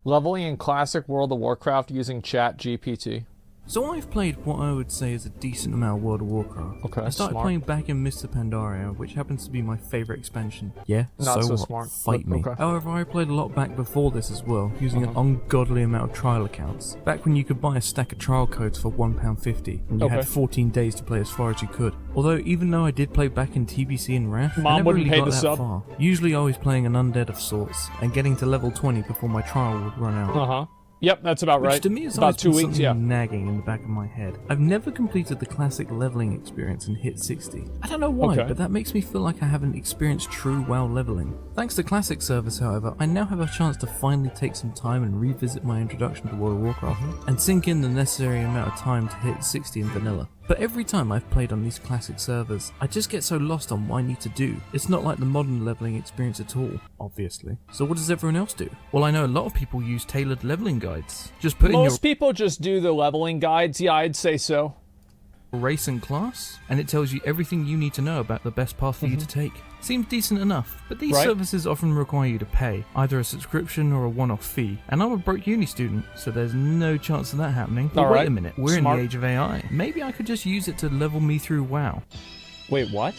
Leveling in classic World of Warcraft using ChatGPT. So I've played what I would say is a decent amount of World of Warcraft. Okay, I started smart. playing back in Mr. Pandaria, which happens to be my favourite expansion. Yeah, Not so what? smart, Fight but me. okay. However, I played a lot back before this as well, using an ungodly amount of trial accounts. Back when you could buy a stack of trial codes for £1.50, and you had 14 days to play as far as you could. Although, even though I did play back in TBC and Wrath, I never wouldn't really pay got the that sub. far. Usually I was playing an undead of sorts, and getting to level 20 before my trial would run out. Yep, that's about right. Which to me is about 2 weeks, something yeah. nagging in the back of my head. I've never completed the classic leveling experience and hit 60. I don't know why, but that makes me feel like I haven't experienced true WoW leveling. Thanks to Classic Service, however, I now have a chance to finally take some time and revisit my introduction to World of Warcraft, and sink in the necessary amount of time to hit 60 in vanilla. But every time I've played on these classic servers, I just get so lost on what I need to do. It's not like the modern leveling experience at all, obviously. So what does everyone else do? Well, I know a lot of people use tailored leveling guides. Just put in your Most people just do the leveling guides, yeah, I'd say so. race and class, and it tells you everything you need to know about the best path for you to take. Seems decent enough, but these services often require you to pay, either a subscription or a one-off fee, and I'm a broke uni student, so there's no chance of that happening. But wait a minute, we're in the age of AI. Maybe I could just use it to level me through WoW. Wait, what?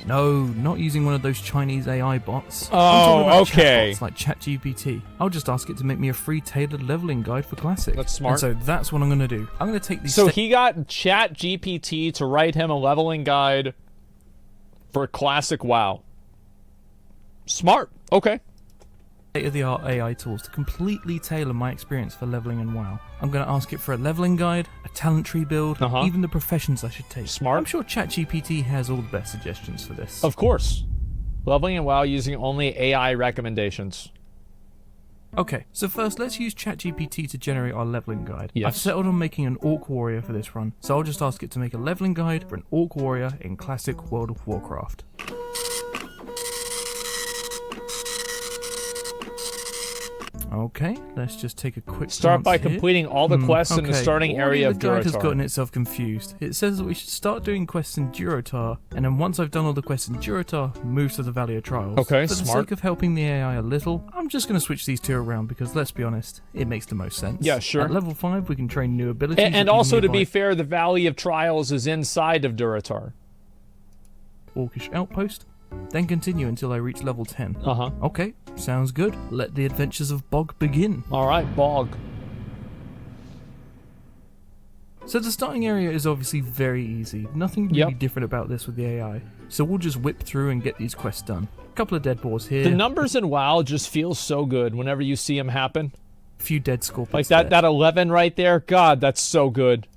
No, not using one of those Chinese AI bots. Oh, I'm talking about okay. chatbots like ChatGPT. I'll just ask it to make me a free tailored leveling guide for Classic. That's smart. And so that's what I'm going to do. I'm going to take these So he got ChatGPT to write him a leveling guide for Classic WoW. Smart. Okay. state-of-the-art AI tools to completely tailor my experience for leveling in WoW. I'm going to ask it for a leveling guide, a talent tree build, even the professions I should take. Smart. I'm sure ChatGPT has all the best suggestions for this. Of course. Leveling in WoW using only AI recommendations. Okay, so first let's use ChatGPT to generate our leveling guide. Yes. I've settled on making an Orc Warrior for this run, so I'll just ask it to make a leveling guide for an Orc Warrior in Classic World of Warcraft. Okay, let's just take a quick Start by glance here. completing all the quests in the starting area of The guide has Durotar. gotten itself confused. It says that we should start doing quests in Durotar, and then once I've done all the quests in Durotar, move to the Valley of Trials. Okay, For the smart. sake of helping the AI a little, I'm just going to switch these two around because, let's be honest, it makes the most sense. Yeah, sure. At level 5, we can train new abilities. And also, to be fair, the Valley of Trials is inside of Durotar. Orcish Outpost. Then continue until I reach level 10. Uh-huh. Okay, sounds good. Let the adventures of Bog begin. Alright, Bog. So the starting area is obviously very easy. Nothing really different about this with the AI. So we'll just whip through and get these quests done. A couple of dead boars here. The numbers in WoW just feel so good whenever you see them happen. A few dead scorpions. Like that 11 right there. God, that's so good.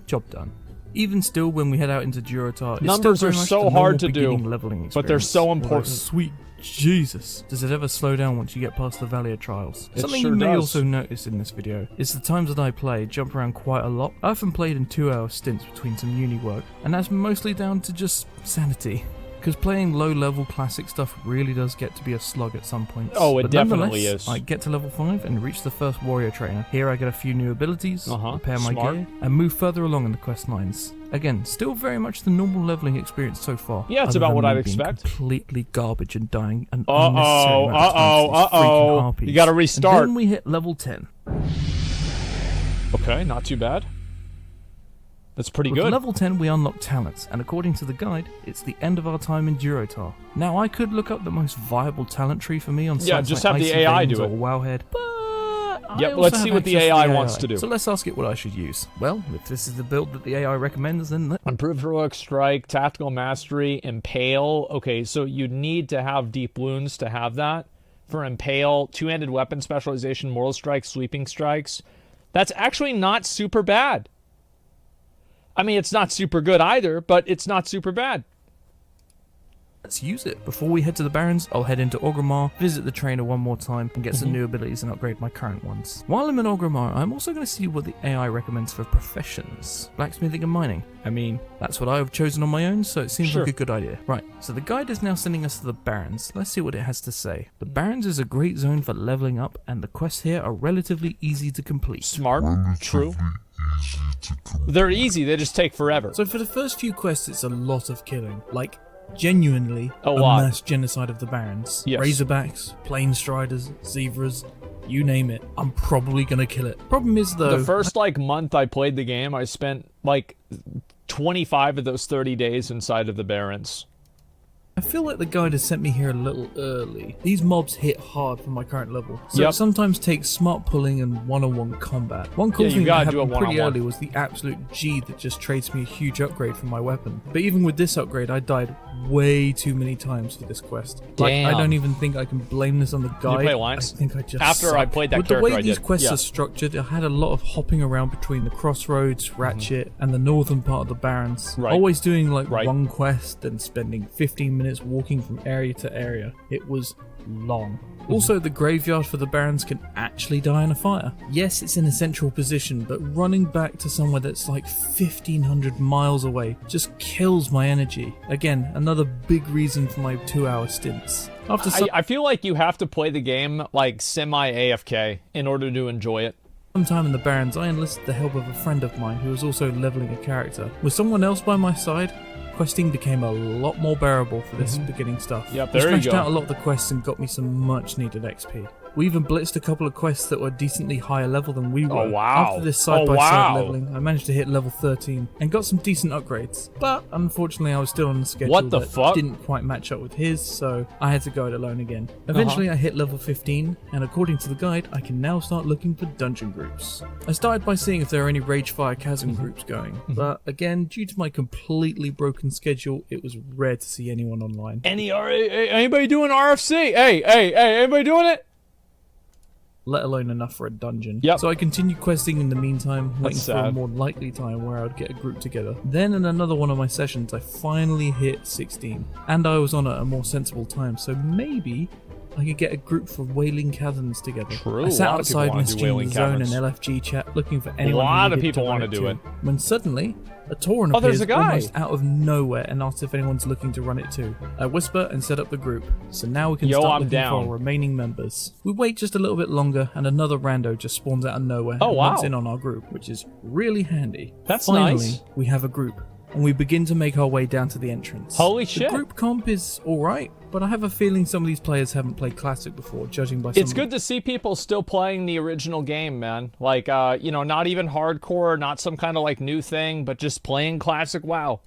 Job done. Even still, when we head out into Durotar, it's Numbers still very are much so the hard to normal do, beginning leveling but they're so experience. important. Although, sweet Jesus, does it ever slow down once you get past the Valley of Trials? It Something sure you may does. also notice in this video is the times that I play jump around quite a lot. I often played in 2-hour stints between some uni work, and that's mostly down to just sanity. Because playing low-level classic stuff really does get to be a slug at some points. Oh, it But definitely nonetheless, is. I get to level 5 and reach the first warrior trainer. Here I get a few new abilities, repair my Smart. gear, and move further along in the quest lines. Again, still very much the normal leveling experience so far. Yeah, it's other about than what me I'd being expect. Completely garbage and dying an unnecessary amount of times to these freaking harpies. You gotta restart. And then we hit level 10. Okay, not too bad. That's pretty With good. level 10 we unlock talents, and according to the guide, it's the end of our time in Durotar. Now I could look up the most viable talent tree for me on sites just like have the Icy AI Veins do or it. Wowhead, but Yep, I also let's have see what the access to AI wants to do. So let's ask it what I should use. Well, if this is the build that the AI recommends, then Improved heroic strike, tactical mastery, impale. Okay, so you need to have deep wounds to have that. For impale, two-handed weapon specialization, mortal strikes, sweeping strikes. That's actually not super bad. I mean, it's not super good either, but it's not super bad. let's use it. Before we head to the Barrens, I'll head into Orgrimmar, visit the trainer one more time, and get some new abilities and upgrade my current ones. While I'm in Orgrimmar, I'm also going to see what the AI recommends for professions. Blacksmithing and mining. I mean, that's what I've chosen on my own, so it seems like a good idea. Right, so the guide is now sending us to the Barrens. Let's see what it has to say. The Barrens is a great zone for leveling up, and the quests here are relatively easy to complete. Smart. True. They're easy, they just take forever. So for the first few quests, it's a lot of killing. Like, genuinely A lot. mass genocide of the Barons. Yes. Razorbacks, plain striders, zebras, you name it. I'm probably gonna kill it. Problem is though, The first like month I played the game, I spent like 25 of those 30 days inside of the Barrens. I feel like the guide has sent me here a little early. These mobs hit hard for my current level, so it sometimes takes smart pulling and one-on-one combat. One cool thing that happened pretty early was the absolute G that just trades me a huge upgrade for my weapon. But even with this upgrade, I died way too many times for this quest. Like, I don't even think I can blame this on the guide. Did you play Alliance? I think I just After I played that character, with the way these quests are structured, I had a lot of hopping around between the Crossroads, Ratchet, and the northern part of the Barrens. Always doing like one quest and spending 15 minutes walking from area to area. It was long. Also, the graveyard for the Barons can actually die in a fire. Yes, it's in a central position, but running back to somewhere that's like 1,500 miles away just kills my energy. Again, another big reason for my 2-hour stints. I feel like you have to play the game like semi-AFK in order to enjoy it. Sometime in the Barrens, I enlisted the help of a friend of mine who was also leveling a character. With someone else by my side, questing became a lot more bearable for this beginning stuff. Yep, there you go. We smashed out a lot of the quests and got me some much needed XP. We even blitzed a couple of quests that were decently higher level than we were. Oh, wow. After this side-by-side leveling, I managed to hit level 13 and got some decent upgrades. But unfortunately, I was still on the schedule that didn't quite match up with his, so I had to go it alone again. Eventually, I hit level 15, and according to the guide, I can now start looking for dungeon groups. I started by seeing if there are any Ragefire Chasm groups going, but again, due to my completely broken schedule, it was rare to see anyone online. Anybody doing RFC? Hey, anybody doing it? Let alone enough for a dungeon. Yep. So I continued questing in the meantime, waiting for a more likely time where I would get a group together. Then in another one of my sessions, I finally hit 16. And I was on at a more sensible time, so maybe I could get a group for Wailing Caverns together. True. I sat outside messaging the Zone and LFG chat looking for anyone. A lot of people want to do it. When suddenly, a Tauren appears almost out of nowhere and asks if anyone's looking to run it too. I whisper and set up the group, so now we can start looking for our remaining members. We wait just a little bit longer and another rando just spawns out of nowhere and wants in on our group, which is really handy. Finally, we have a group, and we begin to make our way down to the entrance. Holy shit. The group comp is alright, but I have a feeling some of these players haven't played Classic before, judging by some. It's good to see people still playing the original game, man. Like, you know, not even hardcore, not some kind of like new thing, but just playing Classic WoW.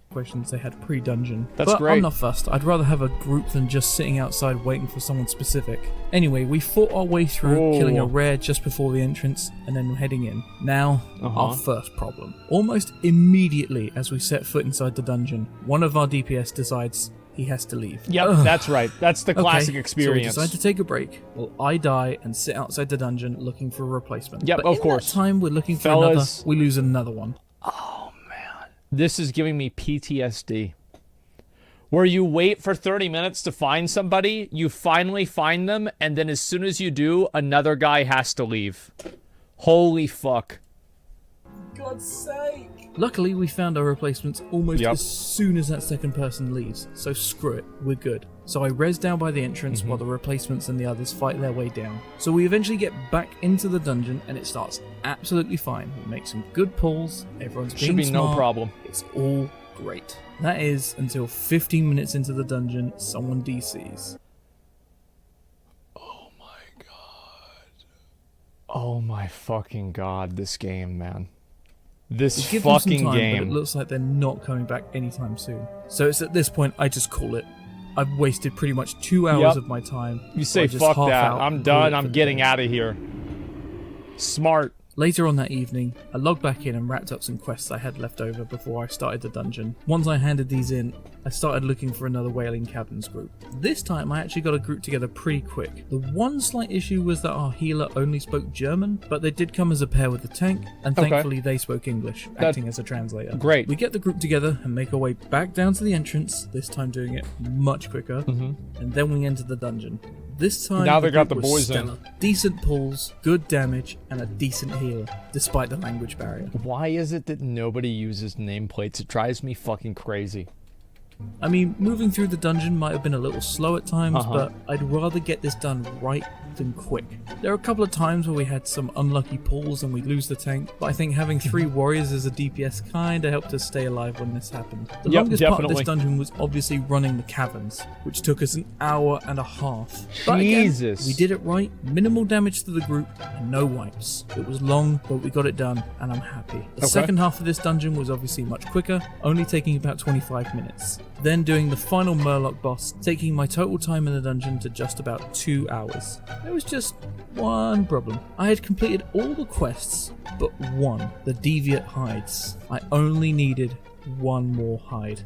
Questions they had pre-dungeon. That's great. I'm not fussed. I'd rather have a group than just sitting outside waiting for someone specific. Anyway, we fought our way through, killing a rare just before the entrance, and then heading in. Now, our first problem. Almost immediately as we set foot inside the dungeon, one of our DPS decides he has to leave. Yep, that's right. That's the classic experience. So we decide to take a break. Well, I die and sit outside the dungeon looking for a replacement. Yep, but of course. That time we're looking for another, we lose another one. Oh, man. This is giving me PTSD. Where you wait for 30 minutes to find somebody, you finally find them, and then as soon as you do, another guy has to leave. Holy fuck. God's sake. Luckily, we found our replacements almost as soon as that second person leaves, so screw it, we're good. So I res down by the entrance while the replacements and the others fight their way down. So we eventually get back into the dungeon and it starts absolutely fine. We make some good pulls, everyone's being smart. Should be no problem. It's all great. That is until 15 minutes into the dungeon, someone DCs. Oh my god. Oh my fucking god, this game, man. This fucking game. But it looks like they're not coming back anytime soon. So it's at this point I just call it. I've wasted pretty much 2 hours of my time. You say fuck that. I'm done. I'm getting out of here. Smart. Later on that evening, I logged back in and wrapped up some quests I had left over before I started the dungeon. Once I handed these in, I started looking for another Wailing Caverns group. This time I actually got a group together pretty quick. The one slight issue was that our healer only spoke German, but they did come as a pair with the tank, and thankfully they spoke English, acting as a translator. Great. We get the group together and make our way back down to the entrance, this time doing it much quicker, and then we enter the dungeon. This time, now they got the boys in. Decent pulls, good damage, and a decent healer, despite the language barrier. Why is it that nobody uses nameplates? It drives me fucking crazy. I mean, moving through the dungeon might have been a little slow at times, but I'd rather get this done right than quick. There are a couple of times where we had some unlucky pulls and we lose the tank, but I think having 3 warriors as a DPS kinda helped us stay alive when this happened. The longest part of this dungeon was obviously running the caverns, which took us an hour and a half. But Jesus. Again, we did it right, minimal damage to the group, and no wipes. It was long, but we got it done, and I'm happy. The second half of this dungeon was obviously much quicker, only taking about 25 minutes. Then doing the final Murloc boss, taking my total time in the dungeon to just about 2 hours. There was just one problem. I had completed all the quests, but one, the Deviate Hides. I only needed one more hide.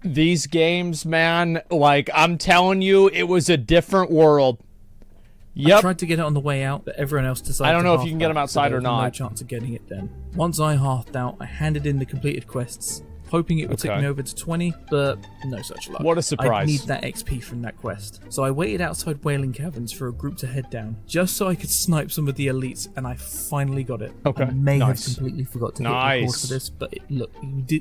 These games, man, like, I'm telling you, it was a different world. Yep. I tried to get it on the way out, but everyone else decided I don't know to if you can get them outside or not. No chance of getting it then. Once I halved out, I handed in the completed quests, hoping it would take me over to 20, but no such luck. What a surprise. I need that XP from that quest. So I waited outside Wailing Caverns for a group to head down, just so I could snipe some of the elites, and I finally got it. Okay. I may have completely forgot to hit record for this, but look,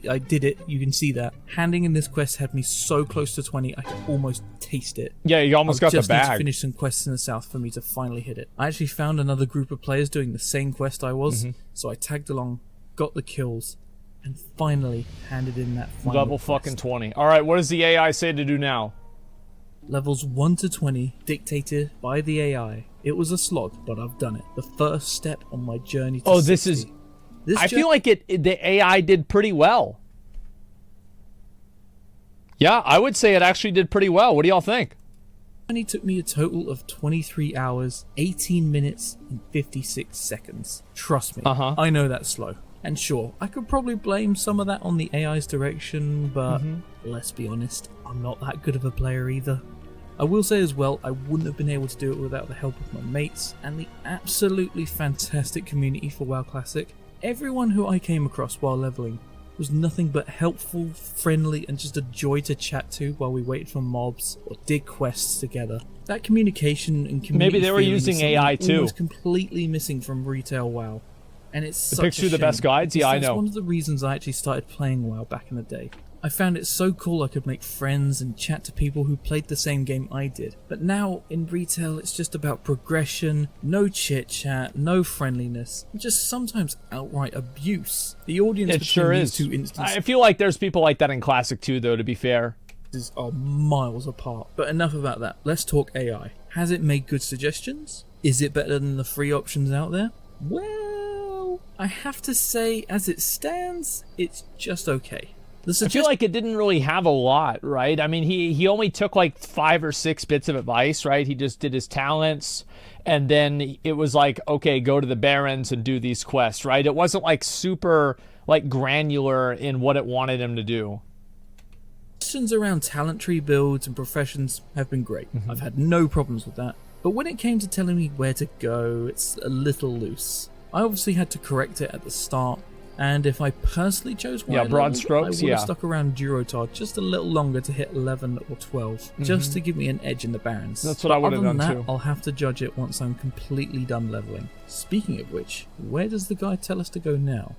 I did it. You can see that. Handing in this quest had me so close to 20, I could almost taste it. Yeah, you almost got the bag. I just need to finish some quests in the south for me to finally hit it. I actually found another group of players doing the same quest I was, so I tagged along, got the kills, and finally handed in that final level quest. fucking 20. Alright, what does the AI say to do now? Levels 1 to 20, dictated by the AI. It was a slog, but I've done it. The first step on my journey to 60. I feel like the AI did pretty well. Yeah, I would say it actually did pretty well. What do y'all think? It took me a total of 23 hours, 18 minutes, and 56 seconds. Trust me, I know that's slow. And sure, I could probably blame some of that on the AI's direction, but let's be honest, I'm not that good of a player either. I will say as well, I wouldn't have been able to do it without the help of my mates and the absolutely fantastic community for WoW Classic. Everyone who I came across while leveling was nothing but helpful, friendly, and just a joy to chat to while we waited for mobs or did quests together. That communication and community maybe they were using AI too. Was completely missing from retail WoW. And it's such picks through the best guides? Yeah, I know. That's one of the reasons I actually started playing WoW back in the day. I found it so cool I could make friends and chat to people who played the same game I did. But now, in retail, it's just about progression, no chit-chat, no friendliness, and just sometimes outright abuse. The audience between these two instances... I feel like there's people like that in Classic too, though, to be fair. ...are miles apart. But enough about that. Let's talk AI. Has it made good suggestions? Is it better than the free options out there? Well, I have to say, as it stands, it's just okay. I feel like it didn't really have a lot, right? I mean, he only took like 5 or 6 bits of advice, right? He just did his talents, and then it was like, okay, go to the Barrens and do these quests, right? It wasn't like super like granular in what it wanted him to do. Questions around talent tree builds and professions have been great. I've had no problems with that. But when it came to telling me where to go, it's a little loose. I obviously had to correct it at the start, and if I personally chose one, broad strokes, I would have stuck around Durotard just a little longer to hit 11 or 12, just to give me an edge in the Barrens. That's what I would have done too. too. I'll have to judge it once I'm completely done leveling. Speaking of which, where does the guide tell us to go now?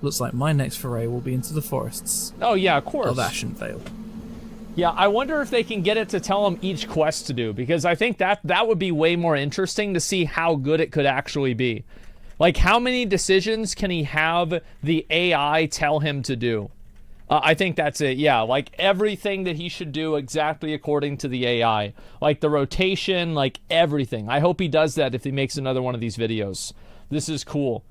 Looks like my next foray will be into the forests. Oh yeah, of course. Of Ashenvale. Yeah, I wonder if they can get it to tell him each quest to do, because I think that would be way more interesting to see how good it could actually be. Like, how many decisions can he have the AI tell him to do? I think that's it, yeah. Like, everything that he should do exactly according to the AI. Like, the rotation, like, everything. I hope he does that if he makes another one of these videos. This is cool.